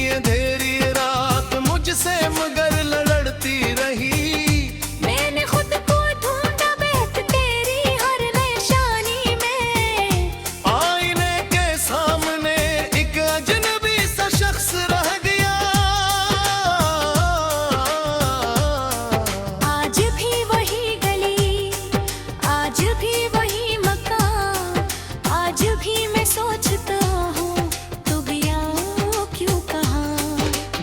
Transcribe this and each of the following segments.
अंधेरी रात मुझसे मगर लड़ती रही। मैंने खुद को ढूंढा बैठ तेरी हर निशानी में। आईने के सामने एक अजनबी सा शख्स रह गया। आज भी वही गली, आज भी वही मकान, आज भी मैं सोचता हूँ तू गया क्यों कहाँ।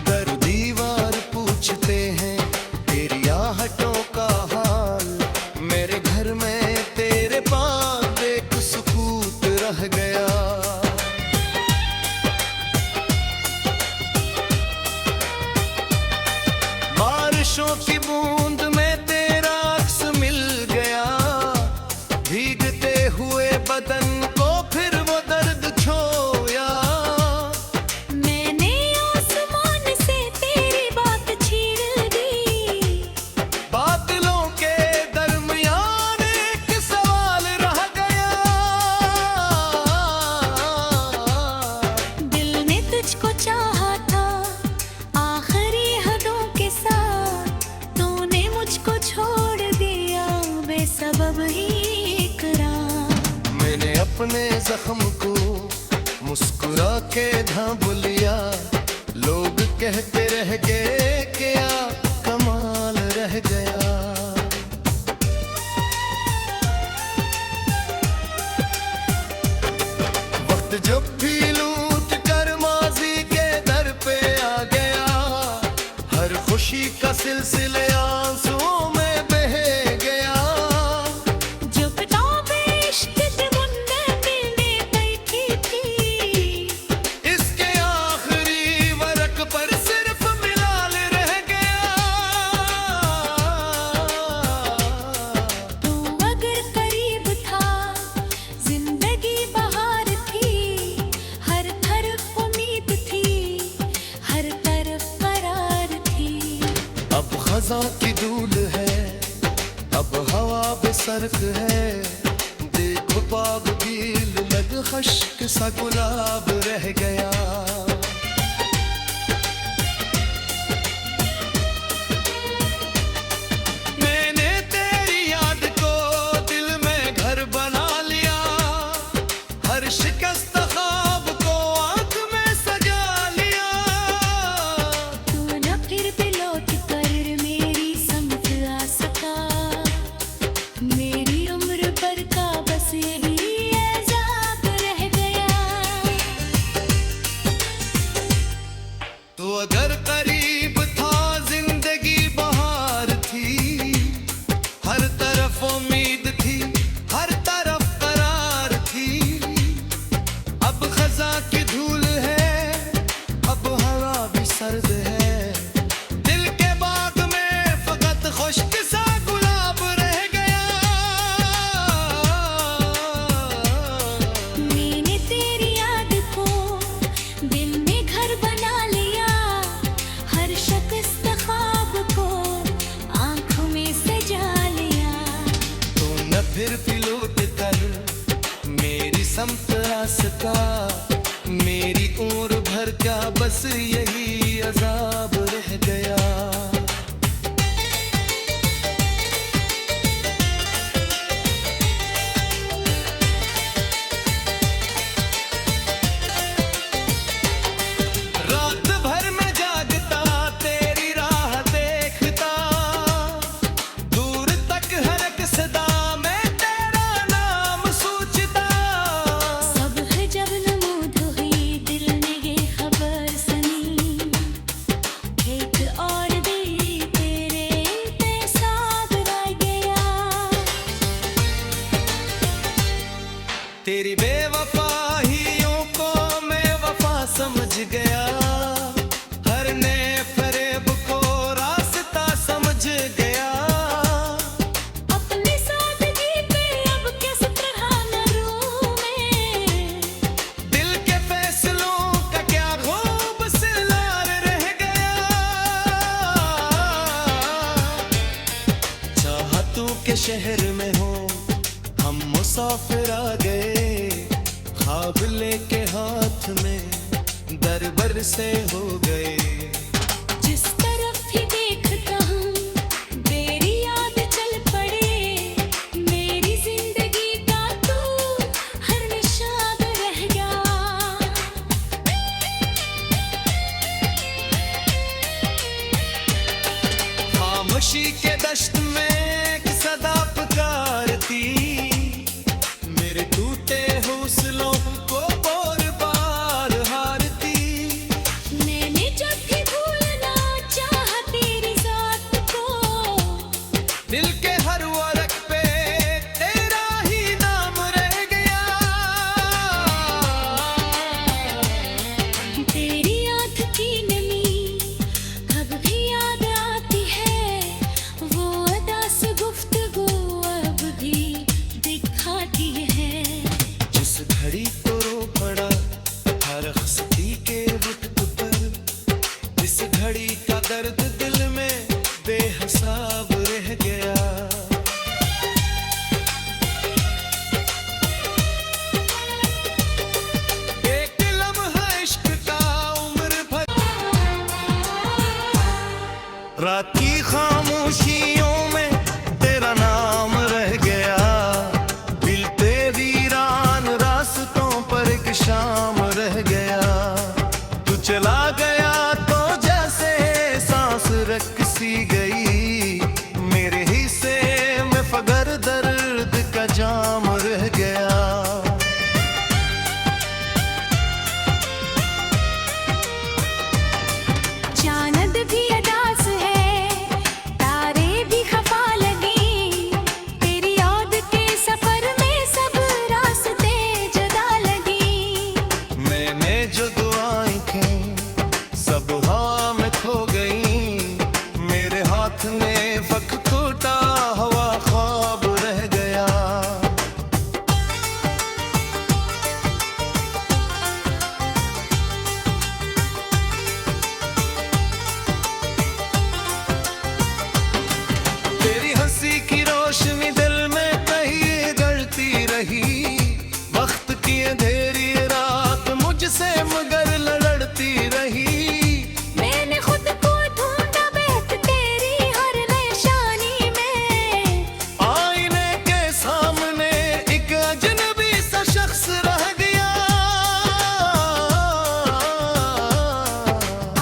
दर दीवार पूछते हैं तेरी आहटों का हाल। मेरे घर में तेरे पास एक सुकूत रह गया। बारिशों की बूंद में तेरा अक्स मिल गया। भीगते हुए बदन को फिर वो दर्द छोया। मैंने आसमान से तेरी बात छीन दी। बादलों के दरमियान एक सवाल रह गया। दिल ने तुझको चाहा था आखिरी हदों के साथ, तूने मुझको छोड़ दिया बेसबब ही इकरार। मैंने अपने जख्म को मुस्कुरा के ढांप लिया। लोग कहते रह गए क्या कमाल रह गया। वक्त जब भी लूट कर माजी के दर पे आ गया। हर खुशी का सिलसिले आंसुओं में बह गया। जो किताबें इश्क के मुन्ने मिलने बैठी थी, इसके आखिरी वरक पर सिर्फ मिलाल रह गया। तू अगर करीब था जिंदगी बहार थी। हर तरफ उम्मीद थी, हर तरफ करार थी। अब खजा की धूल है, अब हवा बेसर्क है। देखो बाग गील लग खश्क सा गुलाब रह गया। मैंने तेरी याद को दिल में घर बना लिया। हर शिकस्त ख्वाब को आंख में सजा लिया। तू न फिर भी लौट कर मेरी समझ आ सका। मेरी उम्र भर का बस यही एजाब रह गया। तो अगर करीब था जिंदगी बहार थी। हर तरफ उम्मीद थी, हर तरफ करार थी। अब खजा की धूल है, अब हवा भी सर्द है। दिल के बाग में फकत खुश्क सा गुलाब रह गया। मैंने तेरी याद को दिल में घर बना लिया। हर शख्स ख्वाब को आंखों में सजा लिया। तू न फिर भी लौट कर मेरी समत आ सका। मेरी उम्र भर का बस यही अजाब रह गया। रात भर में जागता तेरी राह देखता। दूर तक हर एक सदा में तेरा नाम सूझता। सब है जब नमूद हुई दिल ने ये खबर सुनी। एक और दिल तेरे इंतज़ार रह गया। तेरी बेवफाइयों को मैं वफा समझ गया। हर नए फरेब को रास्ता समझ गया। अपनी सादगी पे अब किस तरह न रूमें। दिल के फैसलों का क्या खूब सिलार रह गया। चाहतों के शहर में हो हम मुसाफिर आ गए। ख्वाब लेके हाथ में बर से हो गए। जिस तरफ भी देखता हूँ तेरी याद चल पड़े, मेरी जिंदगी का तू हर निशान रह गया। खामोशी के दश्त में एक सदा पुकारती, मेरे टूटे हौसलों को बार बार हारती। मैंने जब भी भूलना चाहा तेरी जात को, दिल के हर वर्क पे तेरा ही नाम रह गया। तेरी आँख की नमी कब भी याद आती है, वो अदा से गुफ्तगू अब भी दिखाती है। जिस घड़ी को रो पड़ा हर हस्ती के वक्त पर, इस घड़ी का दर्द दिल में बेहिसाब रह गया। एक लम्हा इश्क का उम्र भर, रात की खामोशियों में तेरा नाम रह गया। दिल पे वीरान रास्तों पर एक शाम रह गया। तू चला गया तो जैसे सांस रख सी गई, मेरे हिस्से में फगर दर्द का जाम रह गया। चांद भी अदास है, तारे भी खफा लगी, तेरी याद के सफर में सब रास्ते जुदा लगी। मैंने जो दुआएं की सब हवा में खो गई, मेरे हाथ में वक्त टूटा हवा ख्वाब रह गया। तेरी हंसी की रोशनी दिल में कहीं जलती रही, वक्त की अंधेरी रात मुझसे मगर लड़ती रही। मैंने खुद को ढूंढा बैठ तेरी हर निशानी में, आईने के सामने एक अजनबी सा शख्स रह गया।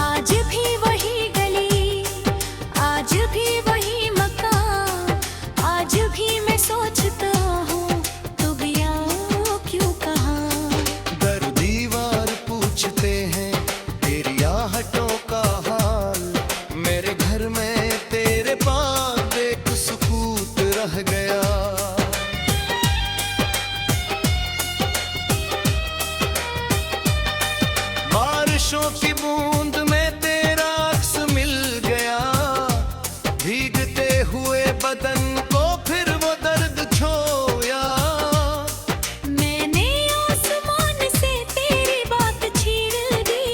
आज भी वही गली, आज भी वही मकान, आज भी मैं सोचता हूँ तू भी आओ क्यों कहाँ। दर दीवार पूछते हैं तेरी आहटों का हाल, मेरे घर में तेरे बाद एक सुकूत रह गया। बारिशों की बूंद में तेरा अक्स मिल गया, भीगते हुए बदन को फिर वो दर्द छोया। मैंने आसमान से तेरी बात छीन दी,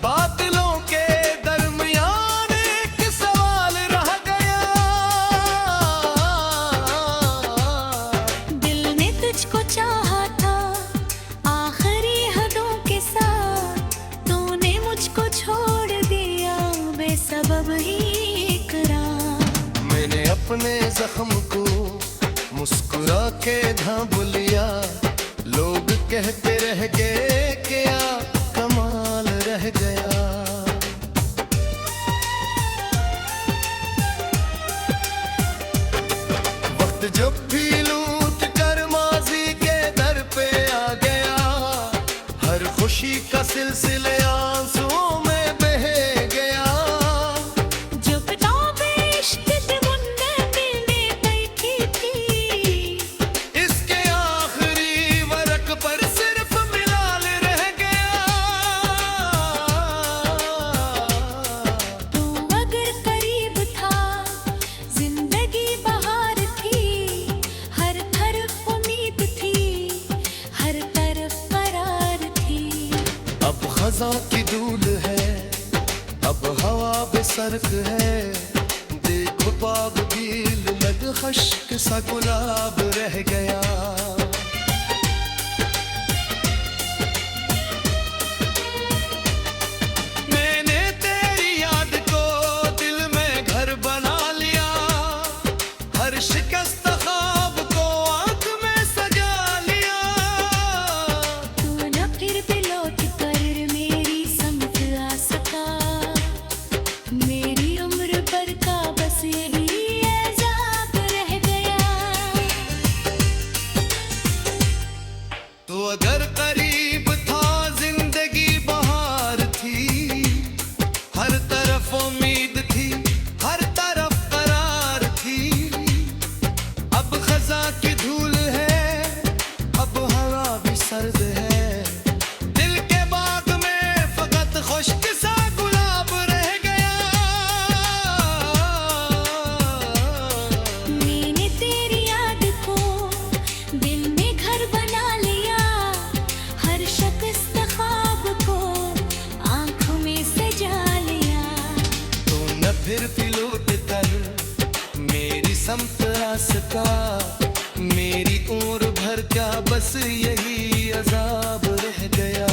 बादलों के दरमियान एक सवाल रह गया। दिल ने तुझको चाहा था आखिरी हदों के साथ, तूने मुझको छोड़ दिया बेसबब ही इकरार। मैंने अपने जख्म को मुस्कुरा के ढांप लिया, लोग कहते रह गए क्या कमाल रह गया। वक्त जब भी लूट कर माजी के दर पे आ गया, हर खुशी का सिलसिले आंसुओं में बह गया। जो किताबें इश्क के मुन्ने में बैठी थी, इसके आखिरी वर्क पर सिर्फ मिलाल रह गया। तू अगर करीब था जिंदगी बहार थी, हर तरफ उम्मीद थी, हर तरफ करार थी। अब खजा की धूल है, अब हवा बेसर्क है, देखो बाग गील लग खश्क सा गुलाब रह गया। फिर भी लूट कर मेरी समत रास्ता, मेरी उम्र भर का बस यही अजाब रह गया।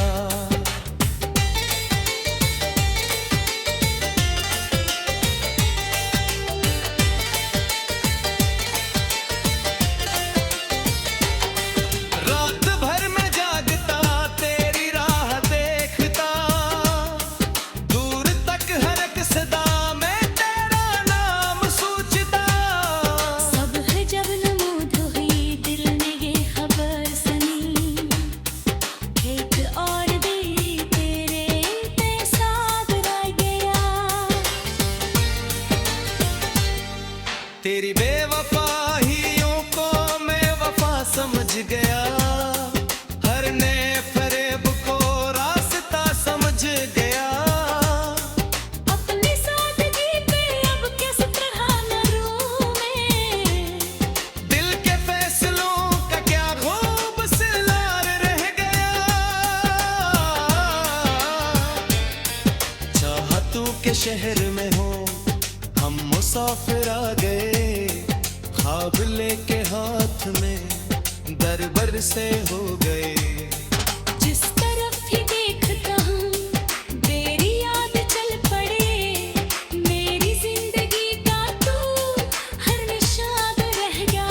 रात भर में जागता तेरी राह देखता, दूर तक हर एक सदा में तेरा नाम सोचता। सब है जब नमूद हुई दिल ने ये खबर सुनी, एक और भी तेरे साथ रह गया। तेरी बेवफाइयों को मैं वफा समझ गया, हर नए फरेब को रास्ता समझ गया। अपनी सादगी पे अब किस तरह न रूं मैं, दिल के फैसलों का क्या खूब सिलसिला रह गया। चाहतों के शहर में हो हम मुसाफिर आ गए, ख्वाब लेके हाथ में दर बर से हो गए। जिस तरफ भी देखता हूँ तेरी याद चल पड़े, मेरी जिंदगी का तू हर निशान रह गया।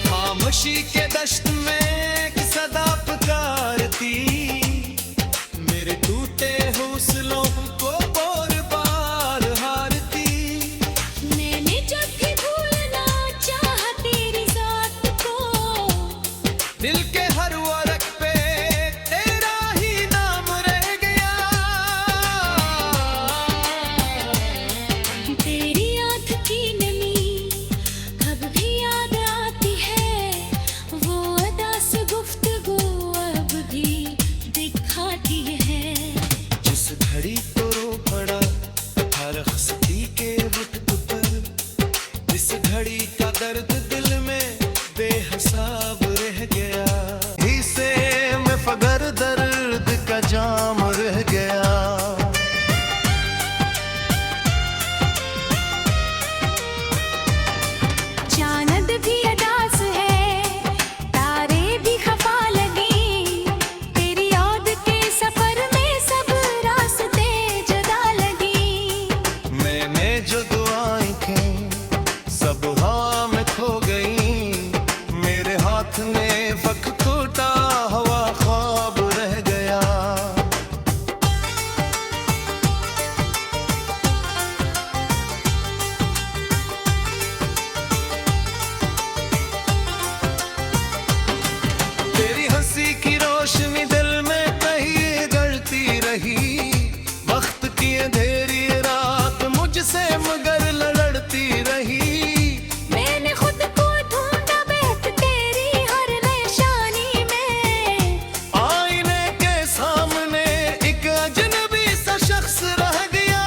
खामोशी के दश्त में एक सदा पुकारती, मेरे टूटे हौसलों को बार बार हारती। मैंने जब भी भूलना चाहा तेरी जात को, दिल के हर वर्क पे तेरा ही नाम रह गया। तेरी आँख की नमी कब भी याद आती है, वो अदा से गुफ्तगू अब भी दिखाती है। जिस घड़ी को रो पड़ा हर हस्ती के वक्त पर, इस घड़ी का दर्द दिल में बेहिसाब रह गया। इसे में फगर दर्द का जाम रह गया। चांद भी अदास है, तारे भी खफा लगी, तेरी याद के सफर में सब रास्ते जुदा लगी। मैंने जो दुआएं की सब हवा में खो गई, मेरे हाथ में वक्त टूटा हवा ख्वाब रह गया। तेरी हंसी की रोशनी दिल में कहीं जलती रही, वक्त की अंधेरी रात मुझसे मगर लड़ती रही। मैंने खुद को ढूंढा बैठ तेरी हर निशानी में, आईने के सामने एक अजनबी सा शख्स रह गया।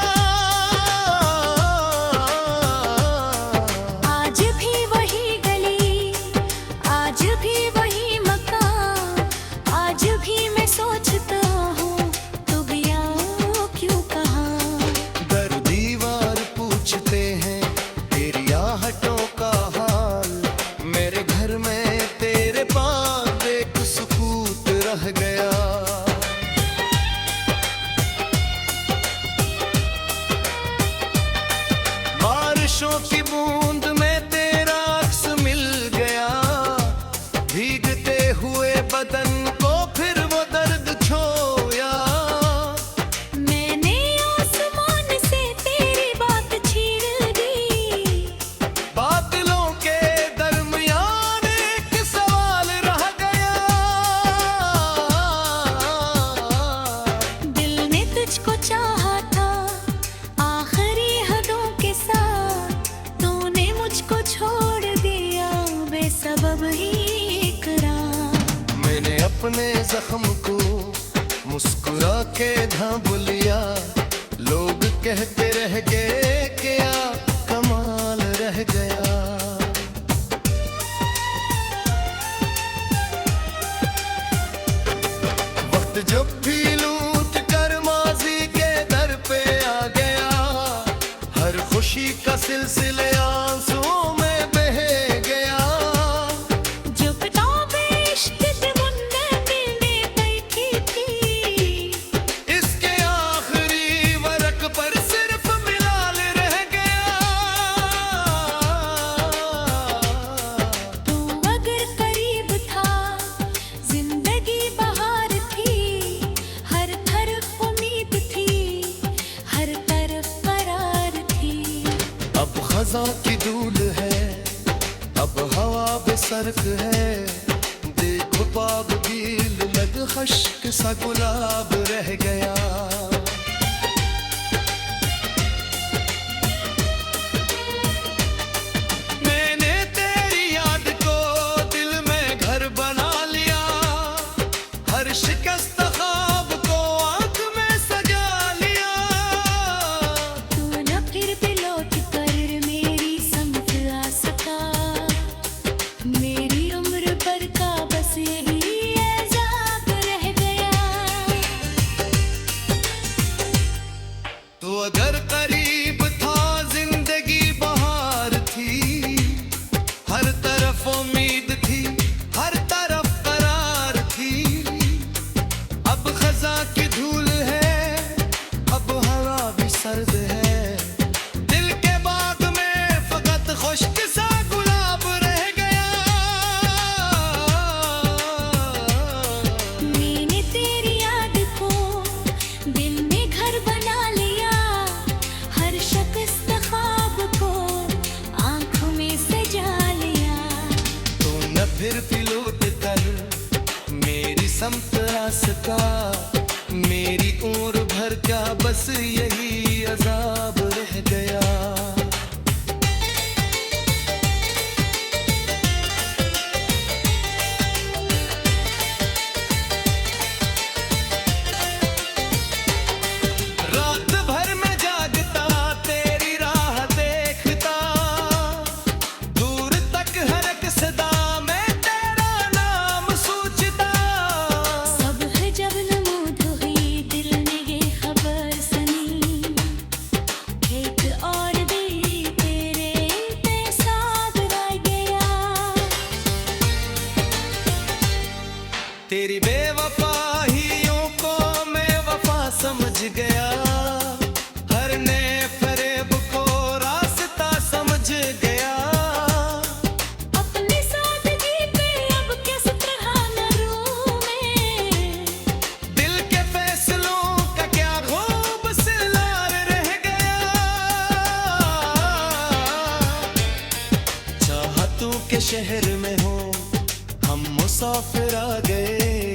आज भी वही गली, आज भी वही मकान, आज भी मैं सोचता हूँ तू गया क्यों कहाँ। दर दीवार पूछते हैं तेरी आहटों का हाल, मेरे घर में तेरे पास एक सुकूत रह गया। बारिशों की बूंद में तेरा अक्स मिल गया, भीगते हुए बदन को फिर वो दर्द छोया। मैंने आसमान से तेरी बात छीन दी, बादलों के दरमियान एक सवाल रह गया। दिल ने तुझको चाहा था आखिरी हदों के साथ, तूने मुझको छोड़ दिया बेसबब ही इकरार। मैंने अपने जख्म को मुस्कुरा के ढांप लिया, लोग कहते रह गए क्या कमाल रह गया। वक्त जब भी लूट कर माजी के दर पे आ गया, हर खुशी का सिलसिले आंसुओं में बह गया। जो किताबें इश्क से बुनने मिलने बैठी थी, इसके आखिरी वरक पर सिर्फ मिलाल रह गया। तू अगर करीब था, जिंदगी बहार थी, हर तरफ उम्मीद थी, हर तरफ करार थी। अब खजा की धूल है, अब हवा बेसर्क है, देखो बाग गील लग खश्क सा गुलाब रह गया। मैंने तेरी याद को दिल में घर बना लिया, हर शिकस्त ख्वाब को आंख में सजा लिया। तू न फिर भी लौट कर मेरी समझ आ सका, मेरी उम्र भर का बस यही एजाब रह गया। तो अगर करीब था जिंदगी बहार थी, हर तरफ उम्मीद थी, हर तरफ करार थी। अब खजा की धूल है, अब हवा भी सर्द है, दिल के बाग में फकत खुश्क सा गुलाब रह गया। मैंने तेरी याद को दिल में घर बना लिया, हर शख्स ख्वाब को आंखों में सजा लिया। तो न फिर भी लौट कर मेरी समत आ सका, मेरी उम्र भर का बस यही अजाब रह गया। रात भर में जागता तेरी राह देखता, दूर तक हर एक सदा में तेरा नाम सोचता। सब है जब नमूद हुई दिल ने ये खबर सुनी, एक और दिल तेरे पे साथ रह गया। तेरी बेवफाइयों को मैं वफा समझ गया, हर नए फरेब को रास्ता समझ गया। अपनी सादगी पे अब किस तरह न रूमें, दिल के फैसलों का क्या खूब सिलसिला रह गया। चाहतों के शहर में हो हम मुसाफिर आ गए,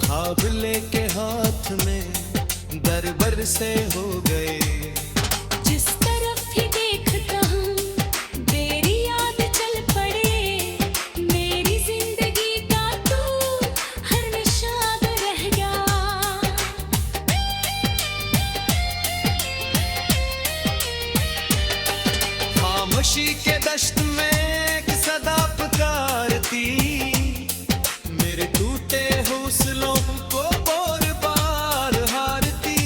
ख्वाब लेके हाथ में दर बर से हो गए। जिस तरफ भी देखता हूँ तेरी याद चल पड़े, मेरी जिंदगी का तू हर निशान रह गया। खामोशी के दश्त में एक सदा पुकारती, मेरे टूटे हौसलों को बार बार हारती।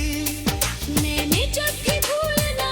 मैंने जब भी भूलना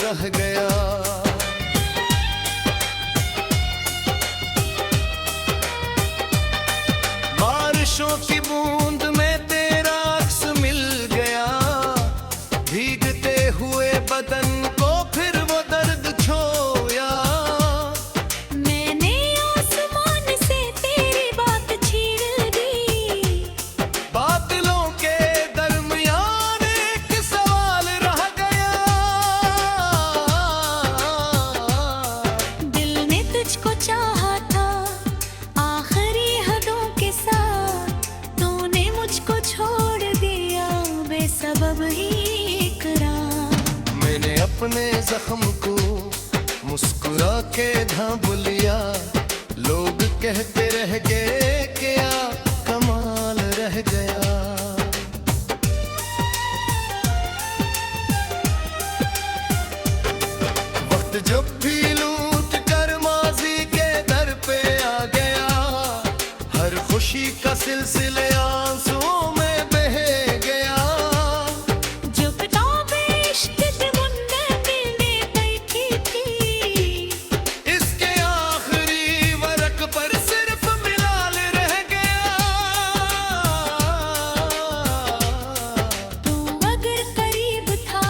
रह गया। बारिशों की बूंद में तेरा अक्स मिल गया, भीगते हुए बदन को फिर वो दर्द छोया। मैंने आसमान से तेरी बात छीन दी, बादलों के दरमियान एक सवाल रह गया। दिल ने तुझको चाहा था आखिरी हदों के साथ, तूने मुझको छोड़ दिया बेसबब ही इकरार। मैंने अपने जख्म को मुस्कुरा के ढांप लिया, लोग कहते रह गए क्या कमाल रह गया। वक्त जब भी लूट कर माजी के दर पे आ गया, हर खुशी का सिलसिले आंसुओं में बह गया। जो किताबें इश्क के मुन्ने मिलने बैठी थी, इसके आखिरी वरक पर सिर्फ मिलाल रह गया। तू अगर करीब था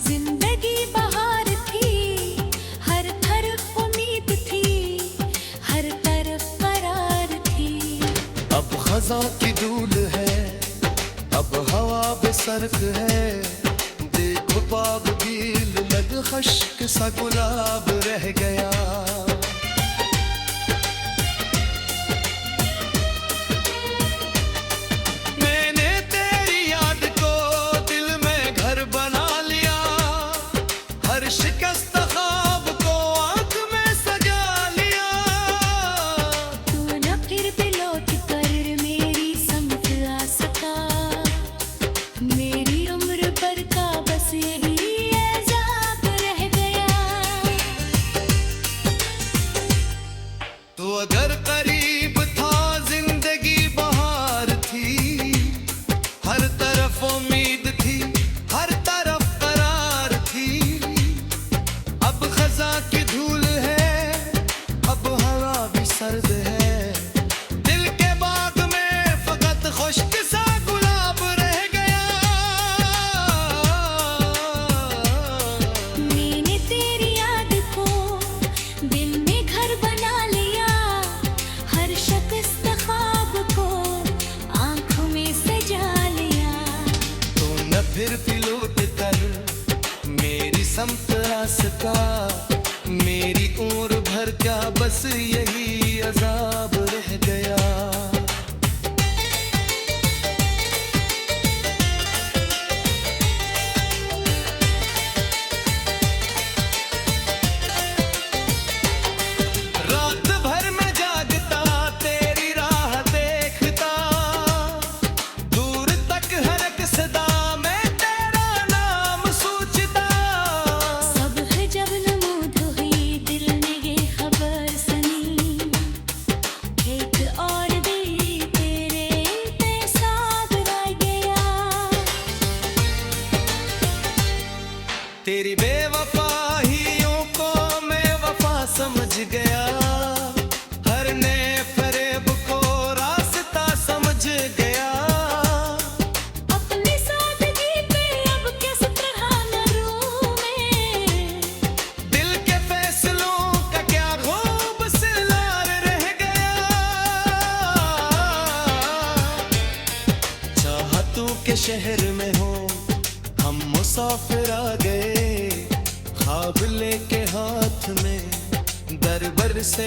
जिंदगी बहार थी, हर तरफ उम्मीद थी, हर तरफ करार थी। अब खजा की धूल है, अब हवा बेसर्क है, देखो बाग गील लग खश्क सा गुलाब रह गया। मैंने तेरी याद को दिल में घर बना लिया, हर शिकस्त ख्वाब को आंख में सजा लिया। तू न फिर भी लौट कर मेरी समझ आ सका, मेरी उम्र भर का बस यही एजाब रह गया। तो अगर करीब था जिंदगी बहार थी, हर तरफ उम्मीद थी, हर तरफ करार थी। अब खजा की धूल है, अब हवा भी सर्द है, दिल के बाग में फकत खुश्क सा गुलाब रह गया। मैंने तेरी याद को दिल में घर बना लिया, हर शख्स ख्वाब को आंखों में सजा लिया। तू न फिर भी लौट कर मेरी समत आ सका, मेरी उम्र भर का बस यही अजाब रह गया। रात भर में जागता तेरी राह देखता, दूर तक हर एक सदा में तेरा नाम सूझता। सब है जब नमूद हुई दिल ने ये खबर सुनी, एक और दिल तेरे पेशाब रह गया। तेरी बेवफाइयों को मैं वफा समझ गया, हर नए फरेब को रास्ता समझ गया। अपनी सादगी पे अब किस तरह न रूमें, दिल के फैसलों का क्या खूब सिलार रह गया। चाहतों के शहर में हो हम मुसाफिर आ गए, ख्वाब लेके हाथ में दर बर से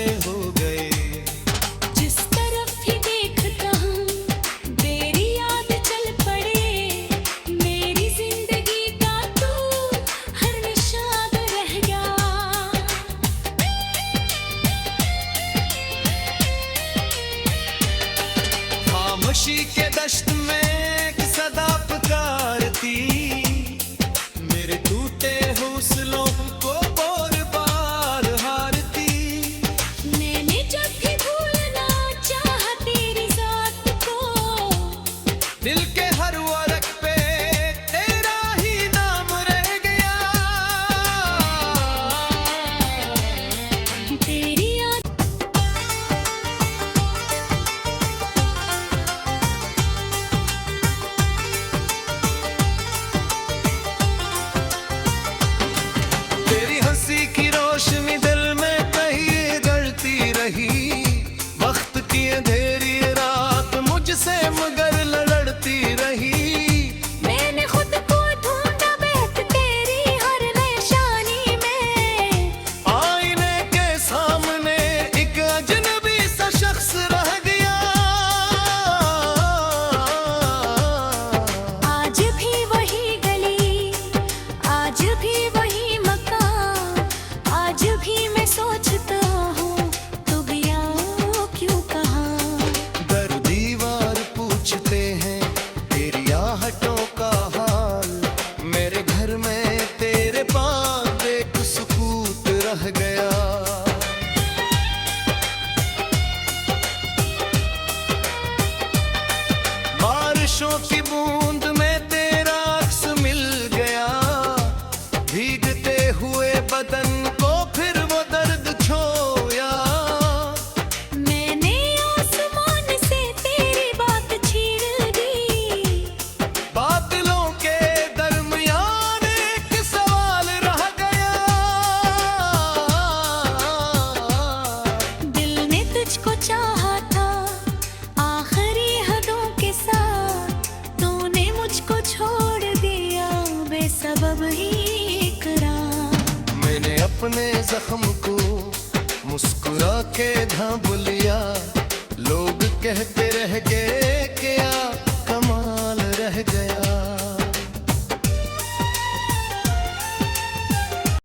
भीगते हुए बदन को फिर वो दर्द छोया। मैंने आसमान से तेरी बात छीन दी, बादलों के दरमियान एक सवाल रह गया। दिल ने तुझको चाहा था आखिरी हदों के साथ, तूने मुझको छोड़ दिया बेसबब ही इकरार। मैंने अपने जख्म को मुस्कुरा के ढांप लिया। लोग कहते रह गए क्या कमाल रह गया।